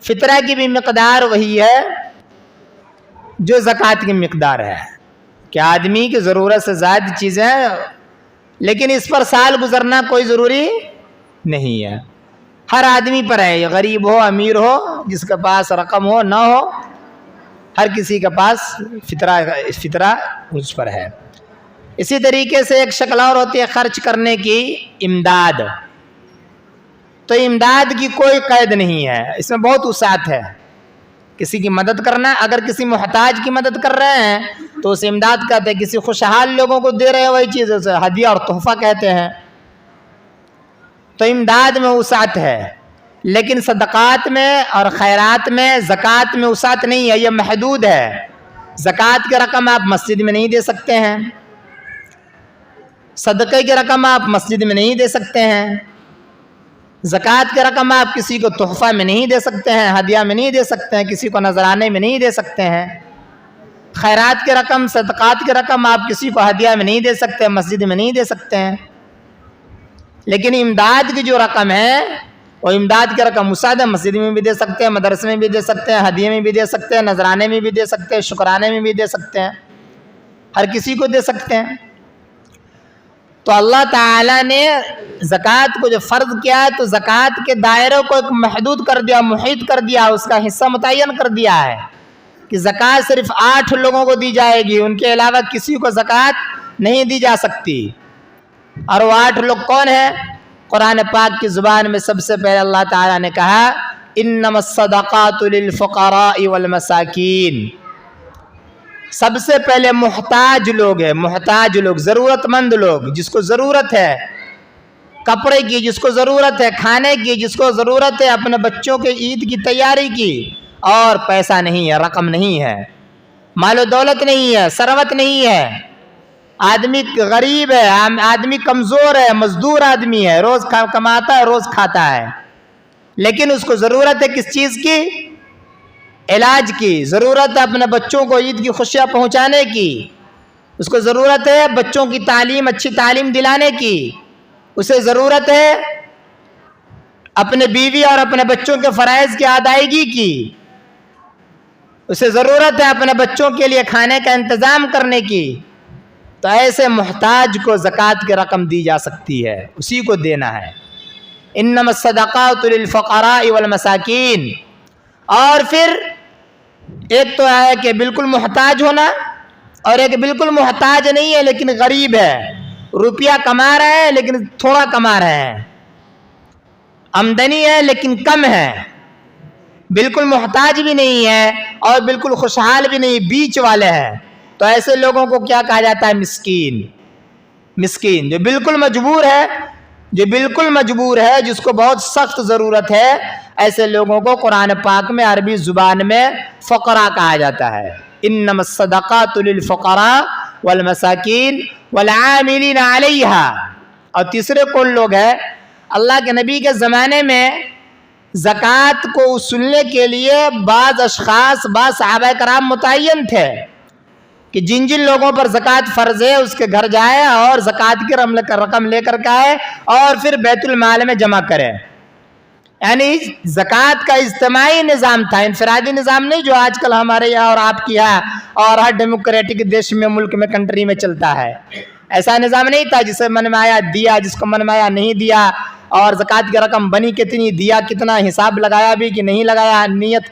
فطرہ کی بھی مقدار وہی ہے جو زکوٰۃ کی مقدار ہے کہ آدمی کی ضرورت سے زائد چیزیں، لیکن اس پر سال گزرنا کوئی ضروری نہیں ہے، ہر آدمی پر ہے، غریب ہو امیر ہو، جس کے پاس رقم ہو نہ ہو، ہر کسی کے پاس فطرہ اس پر ہے۔ اسی طریقے سے ایک شکل اور ہوتی ہے خرچ کرنے کی، امداد۔ تو امداد کی کوئی قید نہیں ہے، اس میں بہت وسعت ہے۔ کسی کی مدد کرنا، اگر کسی محتاج کی مدد کر رہے ہیں تو اسے امداد کہتے ہیں، کسی خوشحال لوگوں کو دے رہے ہیں وہی چیز اسے ہدیہ اور تحفہ کہتے ہیں۔ تو امداد میں وسعت ہے، لیکن صدقات میں اور خیرات میں، زکوٰۃ میں وسعت نہیں ہے، یہ محدود ہے۔ زکوٰۃ کی رقم آپ مسجد میں نہیں دے سکتے ہیں، صدقے کی رقم آپ مسجد میں نہیں دے سکتے ہیں، زکوٰۃ کی رقم آپ کسی کو تحفہ میں نہیں دے سکتے ہیں، ہدیہ میں نہیں دے سکتے ہیں، کسی کو نذرانے میں نہیں دے سکتے ہیں۔ خیرات کی رقم، صدقات کی رقم آپ کسی کو ہدیہ میں نہیں دے سکتے، مسجد میں نہیں دے سکتے ہیں۔ لیکن امداد کی جو رقم ہے وہ امداد کی رقم مساعدہ مسجد میں بھی دے سکتے ہیں، مدرسے میں بھی دے سکتے ہیں، ہدیے میں بھی دے سکتے ہیں، نذرانے میں بھی دے سکتے ہیں، شکرانے میں بھی دے سکتے ہیں، ہر کسی کو دے سکتے ہیں۔ تو اللہ تعالیٰ نے زکوٰۃ کو جو فرض کیا ہے تو زکوٰۃ کے دائرے کو ایک محدود کر دیا، محیط کر دیا، اس کا حصہ متعین کر دیا ہے کہ زکوٰۃ صرف 8 لوگوں کو دی جائے گی، ان کے علاوہ کسی کو زکوٰۃ نہیں دی جا سکتی۔ اور وہ 8 لوگ کون ہیں؟ قرآن پاک کی زبان میں سب سے پہلے اللہ تعالیٰ نے کہا انما الصدقات للفقراء والمساکین۔ سب سے پہلے محتاج لوگ ہیں، محتاج لوگ، ضرورت مند لوگ، جس کو ضرورت ہے کپڑے کی، جس کو ضرورت ہے کھانے کی، جس کو ضرورت ہے اپنے بچوں کے عید کی تیاری کی، اور پیسہ نہیں ہے، رقم نہیں ہے، مال و دولت نہیں ہے، ثروت نہیں ہے، آدمی غریب ہے، آدمی کمزور ہے، مزدور آدمی ہے، روز کماتا ہے روز کھاتا ہے، لیکن اس کو ضرورت ہے کس چیز کی؟ علاج کی، ضرورت ہے اپنے بچوں کو عید کی خوشیاں پہنچانے کی، اس کو ضرورت ہے بچوں کی تعلیم، اچھی تعلیم دلانے کی، اسے ضرورت ہے اپنے بیوی اور اپنے بچوں کے فرائض کی ادائیگی کی، اسے ضرورت ہے اپنے بچوں کے لیے کھانے کا انتظام کرنے کی۔ تو ایسے محتاج کو زکوٰۃ کی رقم دی جا سکتی ہے، اسی کو دینا ہے۔ انما الصدقات للفقراء والمساکین۔ اور پھر ایک تو ہے کہ بالکل محتاج ہونا، اور ایک بالکل محتاج نہیں ہے لیکن غریب ہے، روپیہ کما رہے ہیں لیکن تھوڑا کما رہے ہیں، آمدنی ہے لیکن کم ہے، بالکل محتاج بھی نہیں ہے اور بالکل خوشحال بھی نہیں، بیچ والے ہیں۔ تو ایسے لوگوں کو کیا کہا جاتا ہے؟ مسکین۔ مسکین جو بالکل مجبور ہے، جو بالکل مجبور ہے، جس کو بہت سخت ضرورت ہے، ایسے لوگوں کو قرآن پاک میں عربی زبان میں فقراء کہا جاتا ہے۔ انما الصدقات للفقراء والمساکین والعاملین علیہا۔ اور تیسرے کون لوگ ہیں؟ اللہ کے نبی کے زمانے میں زکوٰۃ کو وصولنے کے لیے بعض اشخاص، بعض صحابہ کرام متعین تھے کہ جن جن لوگوں پر زکوٰۃ فرض ہے اس کے گھر جائے اور زکوٰۃ کی رقم لے کر کے آئے اور پھر بیت المال میں جمع کرے۔ یعنی زکوٰۃ کا اجتماعی نظام تھا، انفرادی نظام نہیں جو آج کل ہمارے یہاں اور آپ کے یہاں اور ہر ڈیموکریٹک دیش میں، ملک میں، کنٹری میں چلتا ہے۔ ایسا نظام نہیں تھا جسے من میں آیا دیا، جس کو من میں آیا نہیں دیا، اور زکوٰۃ کی رقم بنی کتنی، دیا کتنا، حساب لگایا بھی کہ نہیں لگایا، نیت